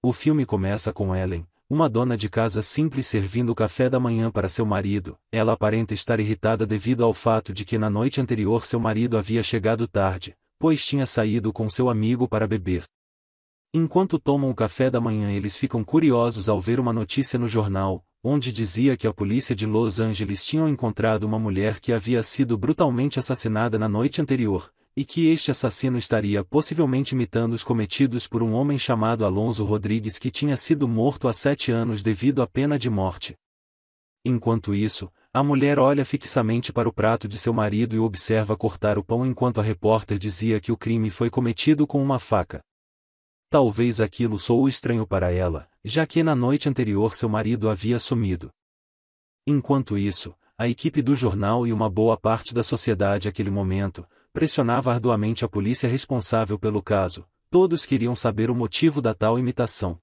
O filme começa com Ellen, uma dona de casa simples servindo o café da manhã para seu marido. Ela aparenta estar irritada devido ao fato de que na noite anterior seu marido havia chegado tarde, pois tinha saído com seu amigo para beber. Enquanto tomam o café da manhã, eles ficam curiosos ao ver uma notícia no jornal, onde dizia que a polícia de Los Angeles tinha encontrado uma mulher que havia sido brutalmente assassinada na noite anterior, e que este assassino estaria possivelmente imitando os cometidos por um homem chamado Alonso Rodrigues que tinha sido morto há 7 anos devido à pena de morte. Enquanto isso, a mulher olha fixamente para o prato de seu marido e observa cortar o pão enquanto a repórter dizia que o crime foi cometido com uma faca. Talvez aquilo soou estranho para ela, já que na noite anterior seu marido havia sumido. Enquanto isso, a equipe do jornal e uma boa parte da sociedade àquele momento pressionava arduamente a polícia responsável pelo caso. Todos queriam saber o motivo da tal imitação.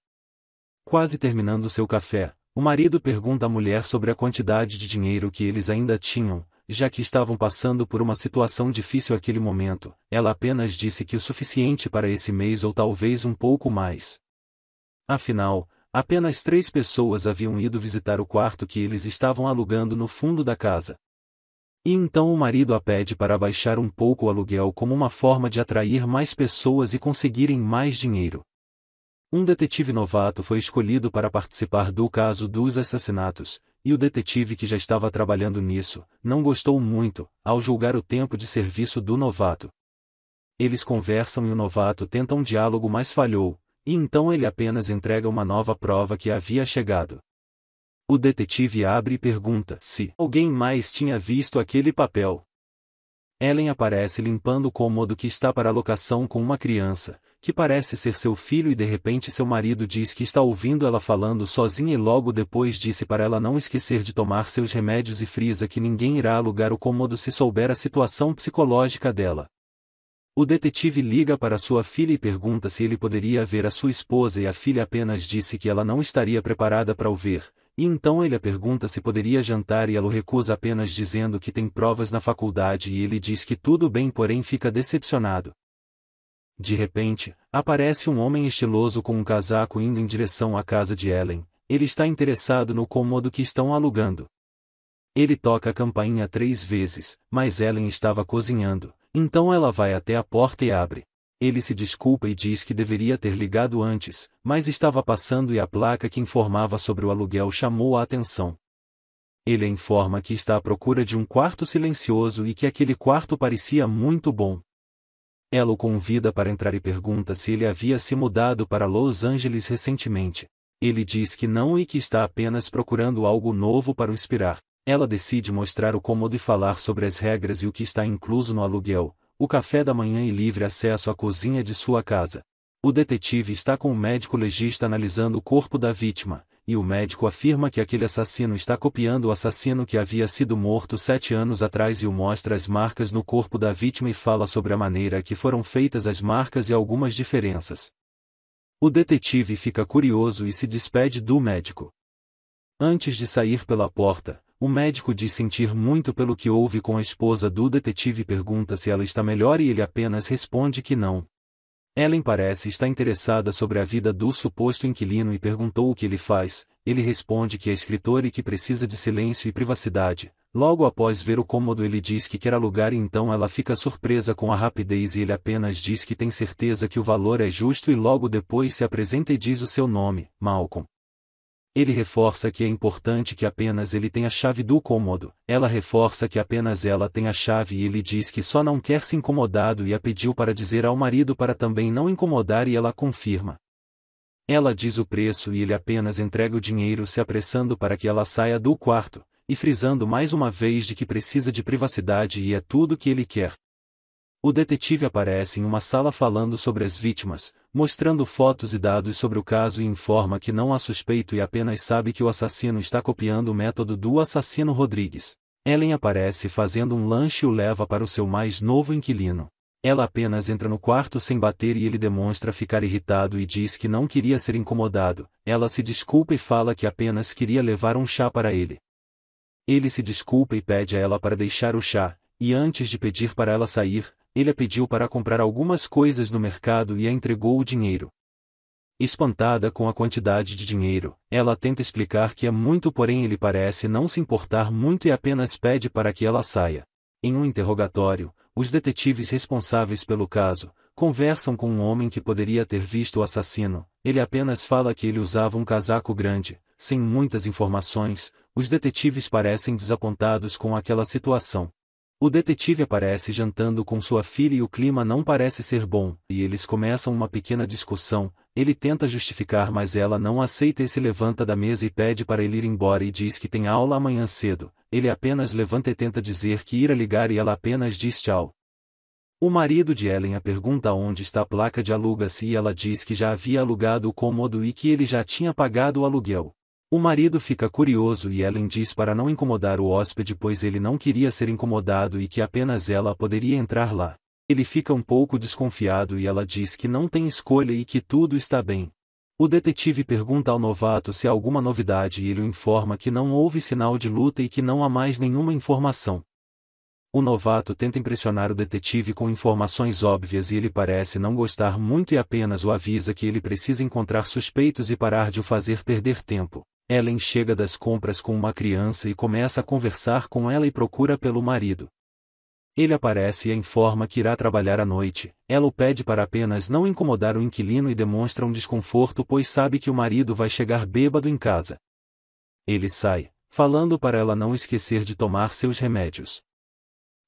Quase terminando seu café, o marido pergunta à mulher sobre a quantidade de dinheiro que eles ainda tinham, já que estavam passando por uma situação difícil àquele momento. Ela apenas disse que o suficiente para esse mês ou talvez um pouco mais. Afinal, apenas 3 pessoas haviam ido visitar o quarto que eles estavam alugando no fundo da casa. E então o marido a pede para baixar um pouco o aluguel como uma forma de atrair mais pessoas e conseguirem mais dinheiro. Um detetive novato foi escolhido para participar do caso dos assassinatos, e o detetive que já estava trabalhando nisso não gostou muito, ao julgar o tempo de serviço do novato. Eles conversam e o novato tenta um diálogo, mas falhou, e então ele apenas entrega uma nova prova que havia chegado. O detetive abre e pergunta se alguém mais tinha visto aquele papel. Ellen aparece limpando o cômodo que está para locação com uma criança, que parece ser seu filho, e de repente seu marido diz que está ouvindo ela falando sozinha e logo depois disse para ela não esquecer de tomar seus remédios e frisa que ninguém irá alugar o cômodo se souber a situação psicológica dela. O detetive liga para sua filha e pergunta se ele poderia ver a sua esposa e a filha apenas disse que ela não estaria preparada para o ver. E então ele a pergunta se poderia jantar e ela o recusa apenas dizendo que tem provas na faculdade e ele diz que tudo bem, porém fica decepcionado. De repente, aparece um homem estiloso com um casaco indo em direção à casa de Ellen. Ele está interessado no cômodo que estão alugando. Ele toca a campainha 3 vezes, mas Ellen estava cozinhando, então ela vai até a porta e abre. Ele se desculpa e diz que deveria ter ligado antes, mas estava passando e a placa que informava sobre o aluguel chamou a atenção. Ele a informa que está à procura de um quarto silencioso e que aquele quarto parecia muito bom. Ela o convida para entrar e pergunta se ele havia se mudado para Los Angeles recentemente. Ele diz que não e que está apenas procurando algo novo para o inspirar. Ela decide mostrar o cômodo e falar sobre as regras e o que está incluso no aluguel. O café da manhã e livre acesso à cozinha de sua casa. O detetive está com o médico legista analisando o corpo da vítima, e o médico afirma que aquele assassino está copiando o assassino que havia sido morto 7 anos atrás e o mostra as marcas no corpo da vítima e fala sobre a maneira que foram feitas as marcas e algumas diferenças. O detetive fica curioso e se despede do médico. Antes de sair pela porta, o médico diz sentir muito pelo que houve com a esposa do detetive e pergunta se ela está melhor e ele apenas responde que não. Ellen parece estar interessada sobre a vida do suposto inquilino e perguntou o que ele faz. Ele responde que é escritor e que precisa de silêncio e privacidade. Logo após ver o cômodo ele diz que quer alugar e então ela fica surpresa com a rapidez e ele apenas diz que tem certeza que o valor é justo e logo depois se apresenta e diz o seu nome, Malcolm. Ele reforça que é importante que apenas ele tenha a chave do cômodo. Ela reforça que apenas ela tem a chave e ele diz que só não quer se incomodado e a pediu para dizer ao marido para também não incomodar e ela confirma. Ela diz o preço e ele apenas entrega o dinheiro se apressando para que ela saia do quarto, e frisando mais uma vez de que precisa de privacidade e é tudo que ele quer. O detetive aparece em uma sala falando sobre as vítimas, mostrando fotos e dados sobre o caso e informa que não há suspeito e apenas sabe que o assassino está copiando o método do assassino Rodrigues. Ellen aparece fazendo um lanche e o leva para o seu mais novo inquilino. Ela apenas entra no quarto sem bater e ele demonstra ficar irritado e diz que não queria ser incomodado. Ela se desculpa e fala que apenas queria levar um chá para ele. Ele se desculpa e pede a ela para deixar o chá, e antes de pedir para ela sair, ele a pediu para comprar algumas coisas no mercado e a entregou o dinheiro. Espantada com a quantidade de dinheiro, ela tenta explicar que é muito, porém ele parece não se importar muito e apenas pede para que ela saia. Em um interrogatório, os detetives responsáveis pelo caso conversam com um homem que poderia ter visto o assassino. Ele apenas fala que ele usava um casaco grande. Sem muitas informações, os detetives parecem desapontados com aquela situação. O detetive aparece jantando com sua filha e o clima não parece ser bom, e eles começam uma pequena discussão. Ele tenta justificar, mas ela não aceita e se levanta da mesa e pede para ele ir embora e diz que tem aula amanhã cedo. Ele apenas levanta e tenta dizer que irá ligar e ela apenas diz tchau. O marido de Ellen a pergunta onde está a placa de aluga-se e ela diz que já havia alugado o cômodo e que ele já tinha pagado o aluguel. O marido fica curioso e Ellen diz para não incomodar o hóspede, pois ele não queria ser incomodado e que apenas ela poderia entrar lá. Ele fica um pouco desconfiado e ela diz que não tem escolha e que tudo está bem. O detetive pergunta ao novato se há alguma novidade e ele o informa que não houve sinal de luta e que não há mais nenhuma informação. O novato tenta impressionar o detetive com informações óbvias e ele parece não gostar muito e apenas o avisa que ele precisa encontrar suspeitos e parar de o fazer perder tempo. Ellen chega das compras com uma criança e começa a conversar com ela e procura pelo marido. Ele aparece e a informa que irá trabalhar à noite. Ela o pede para apenas não incomodar o inquilino e demonstra um desconforto, pois sabe que o marido vai chegar bêbado em casa. Ele sai, falando para ela não esquecer de tomar seus remédios.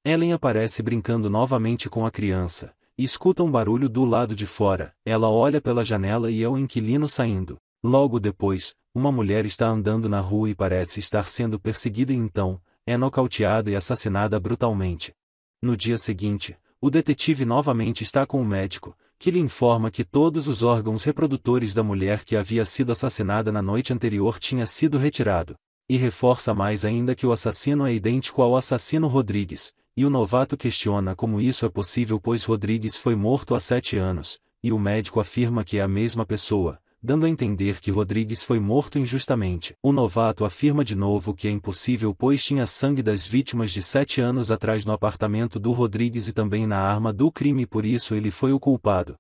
Ellen aparece brincando novamente com a criança, e escuta um barulho do lado de fora. Ela olha pela janela e é o inquilino saindo. Logo depois, uma mulher está andando na rua e parece estar sendo perseguida e então, é nocauteada e assassinada brutalmente. No dia seguinte, o detetive novamente está com o médico, que lhe informa que todos os órgãos reprodutores da mulher que havia sido assassinada na noite anterior tinha sido retirado. E reforça mais ainda que o assassino é idêntico ao assassino Rodrigues, e o novato questiona como isso é possível, pois Rodrigues foi morto há 7 anos, e o médico afirma que é a mesma pessoa, dando a entender que Rodrigues foi morto injustamente. O novato afirma de novo que é impossível, pois tinha sangue das vítimas de 7 anos atrás no apartamento do Rodrigues e também na arma do crime, e por isso ele foi o culpado.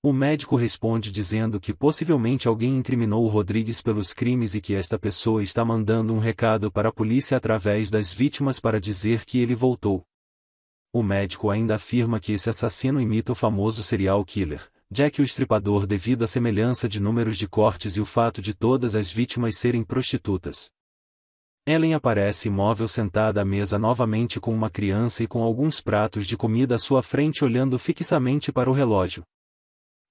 O médico responde dizendo que possivelmente alguém incriminou o Rodrigues pelos crimes e que esta pessoa está mandando um recado para a polícia através das vítimas para dizer que ele voltou. O médico ainda afirma que esse assassino imita o famoso serial killer, Jack o Estripador, devido à semelhança de números de cortes e o fato de todas as vítimas serem prostitutas. Ellen aparece imóvel sentada à mesa novamente com uma criança e com alguns pratos de comida à sua frente, olhando fixamente para o relógio.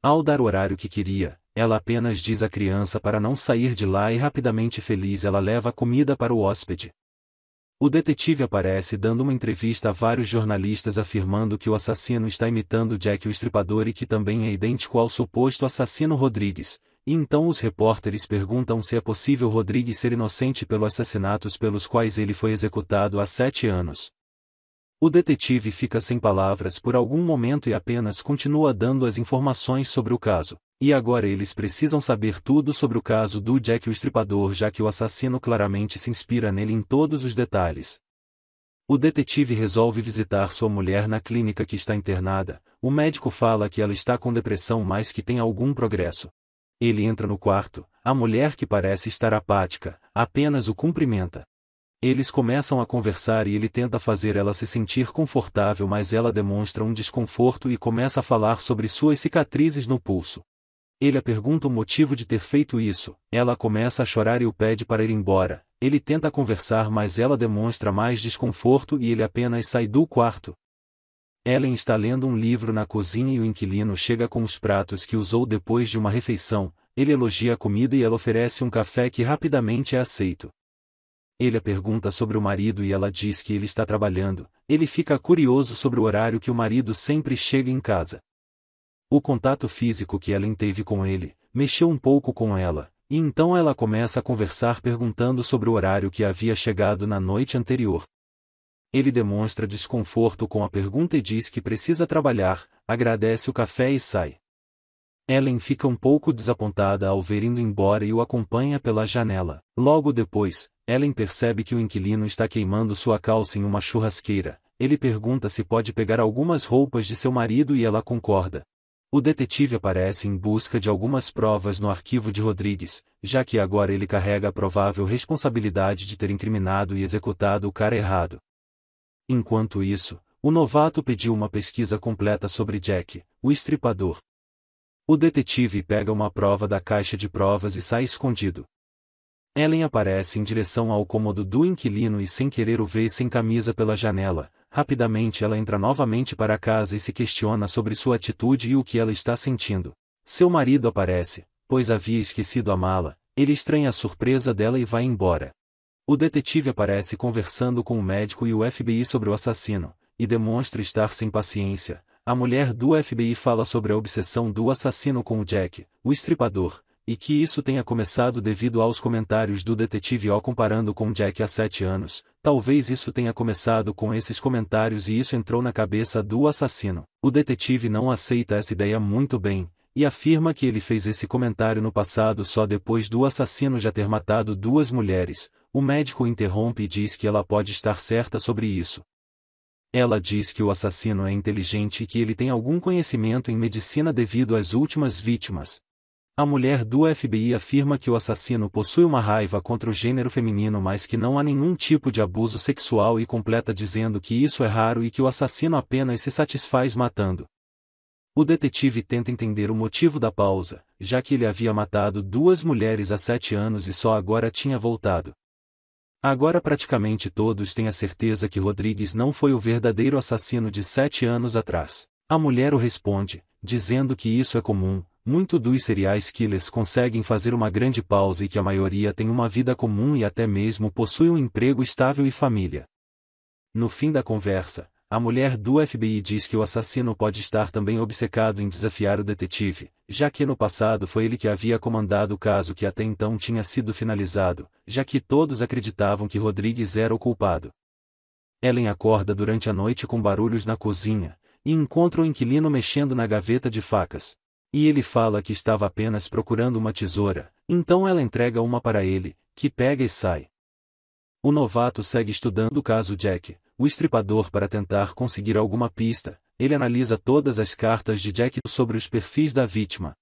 Ao dar o horário que queria, ela apenas diz à criança para não sair de lá e rapidamente feliz ela leva a comida para o hóspede. O detetive aparece dando uma entrevista a vários jornalistas afirmando que o assassino está imitando Jack o Estripador e que também é idêntico ao suposto assassino Rodrigues, e então os repórteres perguntam se é possível Rodrigues ser inocente pelos assassinatos pelos quais ele foi executado há 7 anos. O detetive fica sem palavras por algum momento e apenas continua dando as informações sobre o caso. E agora eles precisam saber tudo sobre o caso do Jack o Estripador, já que o assassino claramente se inspira nele em todos os detalhes. O detetive resolve visitar sua mulher na clínica que está internada. O médico fala que ela está com depressão, mas que tem algum progresso. Ele entra no quarto, a mulher, que parece estar apática, apenas o cumprimenta. Eles começam a conversar e ele tenta fazer ela se sentir confortável, mas ela demonstra um desconforto e começa a falar sobre suas cicatrizes no pulso. Ele a pergunta o motivo de ter feito isso. Ela começa a chorar e o pede para ir embora. Ele tenta conversar, mas ela demonstra mais desconforto e ele apenas sai do quarto. Ellen está lendo um livro na cozinha e o inquilino chega com os pratos que usou depois de uma refeição. Ele elogia a comida e ela oferece um café que rapidamente é aceito. Ele a pergunta sobre o marido e ela diz que ele está trabalhando. Ele fica curioso sobre o horário que o marido sempre chega em casa. O contato físico que Ellen teve com ele mexeu um pouco com ela, e então ela começa a conversar perguntando sobre o horário que havia chegado na noite anterior. Ele demonstra desconforto com a pergunta e diz que precisa trabalhar, agradece o café e sai. Ellen fica um pouco desapontada ao ver indo embora e o acompanha pela janela. Logo depois, Ellen percebe que o inquilino está queimando sua calça em uma churrasqueira. Ele pergunta se pode pegar algumas roupas de seu marido e ela concorda. O detetive aparece em busca de algumas provas no arquivo de Rodrigues, já que agora ele carrega a provável responsabilidade de ter incriminado e executado o cara errado. Enquanto isso, o novato pediu uma pesquisa completa sobre Jack, o estripador. O detetive pega uma prova da caixa de provas e sai escondido. Ellen aparece em direção ao cômodo do inquilino e sem querer o vê sem camisa pela janela. Rapidamente ela entra novamente para casa e se questiona sobre sua atitude e o que ela está sentindo. Seu marido aparece, pois havia esquecido a mala. Ele estranha a surpresa dela e vai embora. O detetive aparece conversando com o médico e o FBI sobre o assassino, e demonstra estar sem paciência. A mulher do FBI fala sobre a obsessão do assassino com o Jack, o estripador, e que isso tenha começado devido aos comentários do detetive O comparando com Jack há 7 anos. Talvez isso tenha começado com esses comentários e isso entrou na cabeça do assassino. O detetive não aceita essa ideia muito bem, e afirma que ele fez esse comentário no passado só depois do assassino já ter matado 2 mulheres. O médico interrompe e diz que ela pode estar certa sobre isso. Ela diz que o assassino é inteligente e que ele tem algum conhecimento em medicina devido às últimas vítimas. A mulher do FBI afirma que o assassino possui uma raiva contra o gênero feminino mas que não há nenhum tipo de abuso sexual e completa dizendo que isso é raro e que o assassino apenas se satisfaz matando. O detetive tenta entender o motivo da pausa, já que ele havia matado 2 mulheres há 7 anos e só agora tinha voltado. Agora praticamente todos têm a certeza que Rodrigues não foi o verdadeiro assassino de 7 anos atrás. A mulher o responde, dizendo que isso é comum. Muito dos serial killers conseguem fazer uma grande pausa e que a maioria tem uma vida comum e até mesmo possui um emprego estável e família. No fim da conversa, a mulher do FBI diz que o assassino pode estar também obcecado em desafiar o detetive, já que no passado foi ele que havia comandado o caso que até então tinha sido finalizado, já que todos acreditavam que Rodrigues era o culpado. Ellen acorda durante a noite com barulhos na cozinha, e encontra o inquilino mexendo na gaveta de facas. E ele fala que estava apenas procurando uma tesoura, então ela entrega uma para ele, que pega e sai. O novato segue estudando o caso Jack, o estripador para tentar conseguir alguma pista. Ele analisa todas as cartas de Jack sobre os perfis da vítima.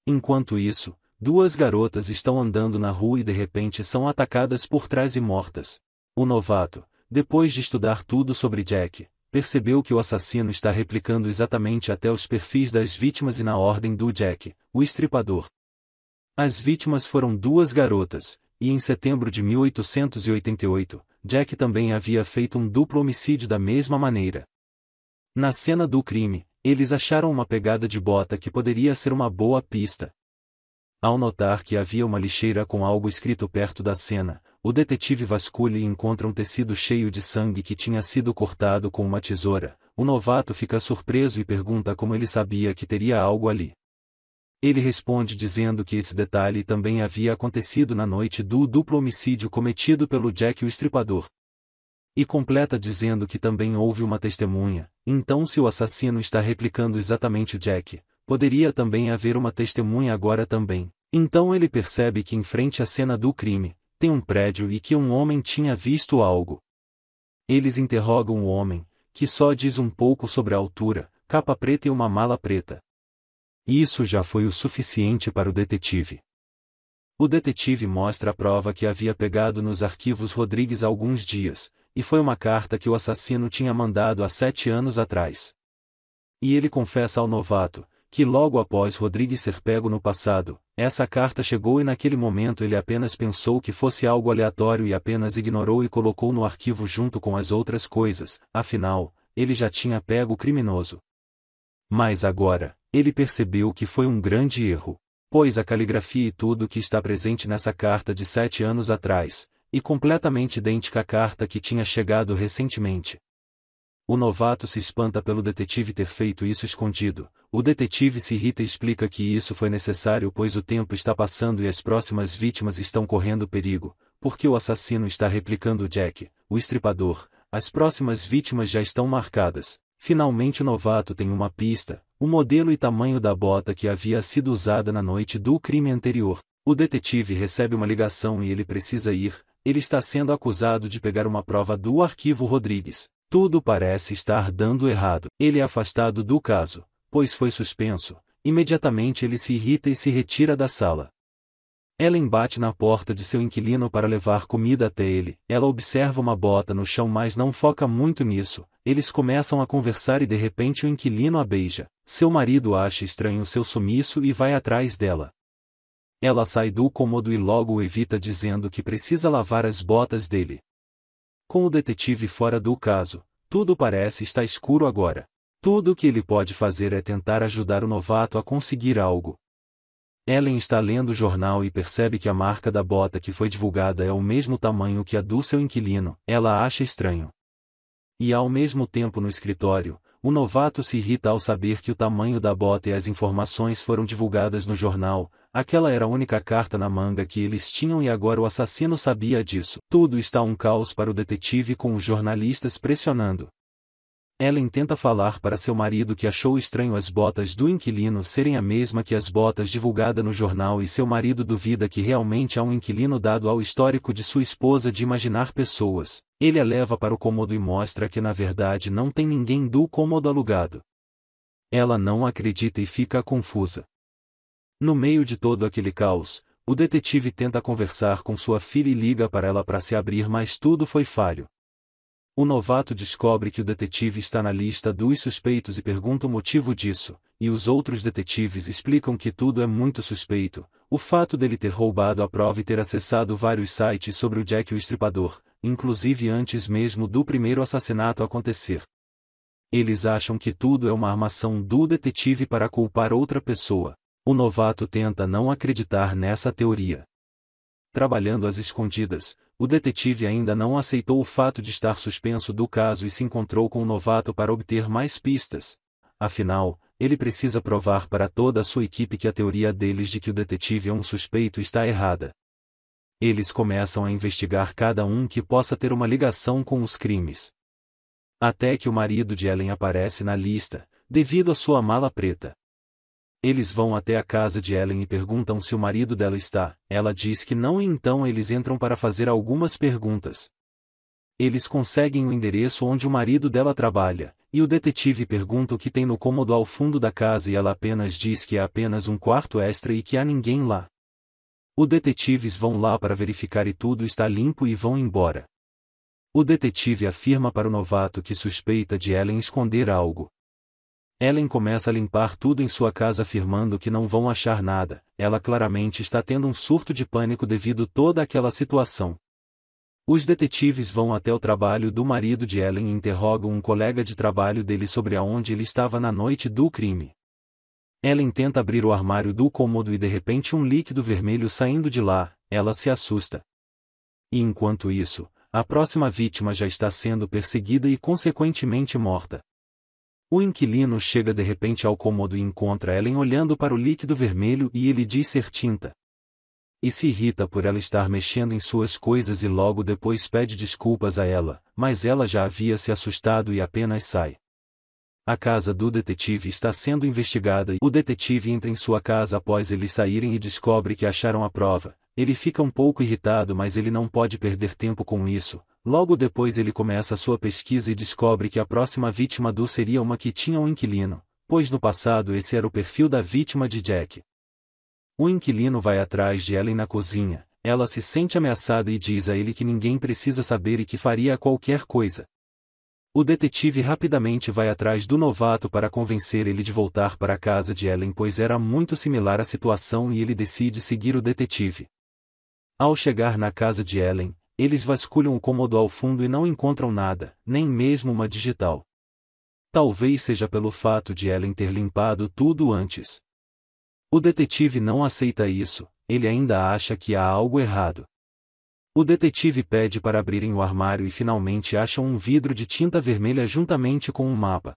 Enquanto isso, 2 garotas estão andando na rua e de repente são atacadas por trás e mortas. O novato, depois de estudar tudo sobre Jack, percebeu que o assassino está replicando exatamente até os perfis das vítimas e na ordem do Jack, o estripador. As vítimas foram 2 garotas, e em setembro de 1888, Jack também havia feito um duplo homicídio da mesma maneira. Na cena do crime, eles acharam uma pegada de bota que poderia ser uma boa pista. Ao notar que havia uma lixeira com algo escrito perto da cena, o detetive vasculha e encontra um tecido cheio de sangue que tinha sido cortado com uma tesoura. O novato fica surpreso e pergunta como ele sabia que teria algo ali. Ele responde dizendo que esse detalhe também havia acontecido na noite do duplo homicídio cometido pelo Jack o estripador. E completa dizendo que também houve uma testemunha. Então, se o assassino está replicando exatamente o Jack, poderia também haver uma testemunha agora também. Então ele percebe que em frente à cena do crime, tem um prédio e que um homem tinha visto algo. Eles interrogam o homem, que só diz um pouco sobre a altura, capa preta e uma mala preta. Isso já foi o suficiente para o detetive. O detetive mostra a prova que havia pegado nos arquivos Rodrigues há alguns dias, e foi uma carta que o assassino tinha mandado há 7 anos atrás. E ele confessa ao novato, que logo após Rodrigues ser pego no passado, essa carta chegou e naquele momento ele apenas pensou que fosse algo aleatório e apenas ignorou e colocou no arquivo junto com as outras coisas, afinal, ele já tinha pego o criminoso. Mas agora, ele percebeu que foi um grande erro, pois a caligrafia e tudo que está presente nessa carta de 7 anos atrás, e completamente idêntica à carta que tinha chegado recentemente. O novato se espanta pelo detetive ter feito isso escondido. O detetive se irrita e explica que isso foi necessário pois o tempo está passando e as próximas vítimas estão correndo perigo, porque o assassino está replicando o Jack, o estripador. As próximas vítimas já estão marcadas. Finalmente o novato tem uma pista, o modelo e tamanho da bota que havia sido usada na noite do crime anterior. O detetive recebe uma ligação e ele precisa ir. Ele está sendo acusado de pegar uma prova do arquivo Rodrigues. Tudo parece estar dando errado. Ele é afastado do caso, pois foi suspenso. Imediatamente ele se irrita e se retira da sala. Ellen bate na porta de seu inquilino para levar comida até ele. Ela observa uma bota no chão, mas não foca muito nisso. Eles começam a conversar e de repente o inquilino a beija. Seu marido acha estranho seu sumiço e vai atrás dela. Ela sai do cômodo e logo o evita, dizendo que precisa lavar as botas dele. Com o detetive fora do caso, tudo parece estar escuro agora. Tudo o que ele pode fazer é tentar ajudar o novato a conseguir algo. Ellen está lendo o jornal e percebe que a marca da bota que foi divulgada é o mesmo tamanho que a do seu inquilino. Ela acha estranho. E ao mesmo tempo no escritório, o novato se irrita ao saber que o tamanho da bota e as informações foram divulgadas no jornal. Aquela era a única carta na manga que eles tinham e agora o assassino sabia disso. Tudo está um caos para o detetive, com os jornalistas pressionando. Ellen tenta falar para seu marido que achou estranho as botas do inquilino serem a mesma que as botas divulgadas no jornal, e seu marido duvida que realmente há um inquilino, dado ao histórico de sua esposa de imaginar pessoas. Ele a leva para o cômodo e mostra que na verdade não tem ninguém do cômodo alugado. Ela não acredita e fica confusa. No meio de todo aquele caos, o detetive tenta conversar com sua filha e liga para ela para se abrir, mas tudo foi falho. O novato descobre que o detetive está na lista dos suspeitos e pergunta o motivo disso, e os outros detetives explicam que tudo é muito suspeito. O fato dele ter roubado a prova e ter acessado vários sites sobre o Jack o Estripador, inclusive antes mesmo do primeiro assassinato acontecer. Eles acham que tudo é uma armação do detetive para culpar outra pessoa. O novato tenta não acreditar nessa teoria. Trabalhando às escondidas, o detetive ainda não aceitou o fato de estar suspenso do caso e se encontrou com o novato para obter mais pistas. Afinal, ele precisa provar para toda a sua equipe que a teoria deles de que o detetive é um suspeito está errada. Eles começam a investigar cada um que possa ter uma ligação com os crimes. Até que o marido de Ellen aparece na lista, devido à sua mala preta. Eles vão até a casa de Ellen e perguntam se o marido dela está. Ela diz que não, e então eles entram para fazer algumas perguntas. Eles conseguem o endereço onde o marido dela trabalha, e o detetive pergunta o que tem no cômodo ao fundo da casa e ela apenas diz que é apenas um quarto extra e que há ninguém lá. Os detetives vão lá para verificar e tudo está limpo e vão embora. O detetive afirma para o novato que suspeita de Ellen esconder algo. Ellen começa a limpar tudo em sua casa, afirmando que não vão achar nada. Ela claramente está tendo um surto de pânico devido a toda aquela situação. Os detetives vão até o trabalho do marido de Ellen e interrogam um colega de trabalho dele sobre aonde ele estava na noite do crime. Ellen tenta abrir o armário do cômodo e de repente um líquido vermelho saindo de lá. Ela se assusta. E enquanto isso, a próxima vítima já está sendo perseguida e consequentemente morta. O inquilino chega de repente ao cômodo e encontra Ellen olhando para o líquido vermelho e ele diz ser tinta. E se irrita por ela estar mexendo em suas coisas e logo depois pede desculpas a ela, mas ela já havia se assustado e apenas sai. A casa do detetive está sendo investigada e o detetive entra em sua casa após eles saírem e descobre que acharam a prova. Ele fica um pouco irritado, mas ele não pode perder tempo com isso. Logo depois ele começa sua pesquisa e descobre que a próxima vítima seria uma que tinha um inquilino, pois no passado esse era o perfil da vítima de Jack. O inquilino vai atrás de Ellen na cozinha. Ela se sente ameaçada e diz a ele que ninguém precisa saber e que faria qualquer coisa. O detetive rapidamente vai atrás do novato para convencer ele de voltar para a casa de Ellen, pois era muito similar à situação, e ele decide seguir o detetive. Ao chegar na casa de Ellen, eles vasculham o cômodo ao fundo e não encontram nada, nem mesmo uma digital. Talvez seja pelo fato de Ellen ter limpado tudo antes. O detetive não aceita isso, ele ainda acha que há algo errado. O detetive pede para abrirem o armário e finalmente acham um vidro de tinta vermelha juntamente com um mapa.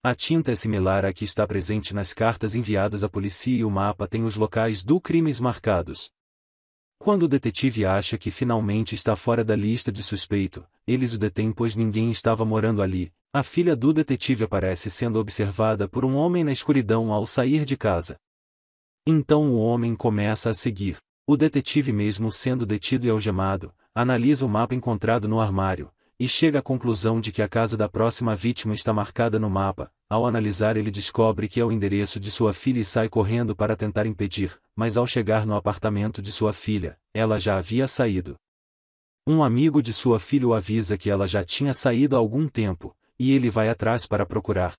A tinta é similar à que está presente nas cartas enviadas à polícia e o mapa tem os locais do crimes marcados. Quando o detetive acha que finalmente está fora da lista de suspeito, eles o detêm pois ninguém estava morando ali. A filha do detetive aparece sendo observada por um homem na escuridão ao sair de casa. Então o homem começa a seguir. O detetive, mesmo sendo detido e algemado, analisa o mapa encontrado no armário, e chega à conclusão de que a casa da próxima vítima está marcada no mapa. Ao analisar, ele descobre que é o endereço de sua filha e sai correndo para tentar impedir, mas ao chegar no apartamento de sua filha, ela já havia saído. Um amigo de sua filha o avisa que ela já tinha saído há algum tempo, e ele vai atrás para procurar.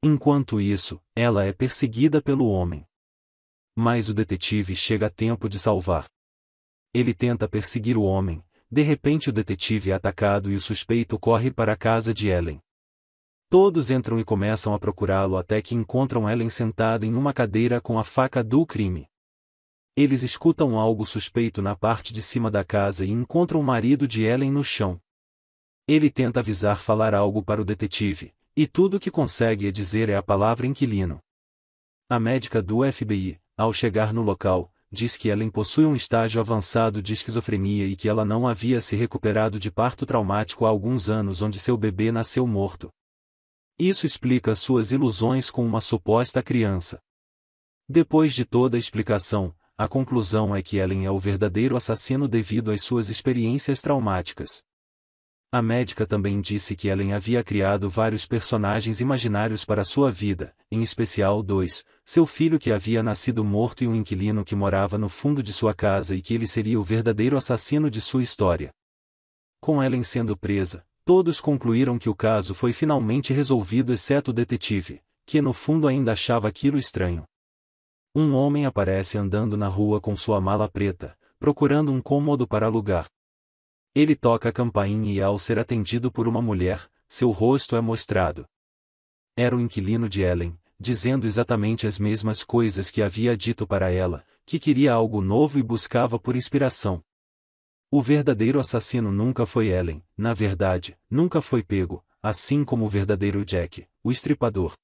Enquanto isso, ela é perseguida pelo homem. Mas o detetive chega a tempo de salvar. Ele tenta perseguir o homem, de repente o detetive é atacado e o suspeito corre para a casa de Ellen. Todos entram e começam a procurá-lo até que encontram Ellen sentada em uma cadeira com a faca do crime. Eles escutam algo suspeito na parte de cima da casa e encontram o marido de Ellen no chão. Ele tenta avisar falar algo para o detetive, e tudo o que consegue dizer é a palavra inquilino. A médica do FBI, ao chegar no local, diz que Ellen possui um estágio avançado de esquizofrenia e que ela não havia se recuperado de parto traumático há alguns anos onde seu bebê nasceu morto. Isso explica suas ilusões com uma suposta criança. Depois de toda a explicação, a conclusão é que Ellen é o verdadeiro assassino devido às suas experiências traumáticas. A médica também disse que Ellen havia criado vários personagens imaginários para sua vida, em especial dois, seu filho que havia nascido morto e um inquilino que morava no fundo de sua casa e que ele seria o verdadeiro assassino de sua história. Com Ellen sendo presa, todos concluíram que o caso foi finalmente resolvido exceto o detetive, que no fundo ainda achava aquilo estranho. Um homem aparece andando na rua com sua mala preta, procurando um cômodo para alugar. Ele toca a campainha e ao ser atendido por uma mulher, seu rosto é mostrado. Era o inquilino de Ellen, dizendo exatamente as mesmas coisas que havia dito para ela, que queria algo novo e buscava por inspiração. O verdadeiro assassino nunca foi Ellen, na verdade, nunca foi pego, assim como o verdadeiro Jack, o estripador.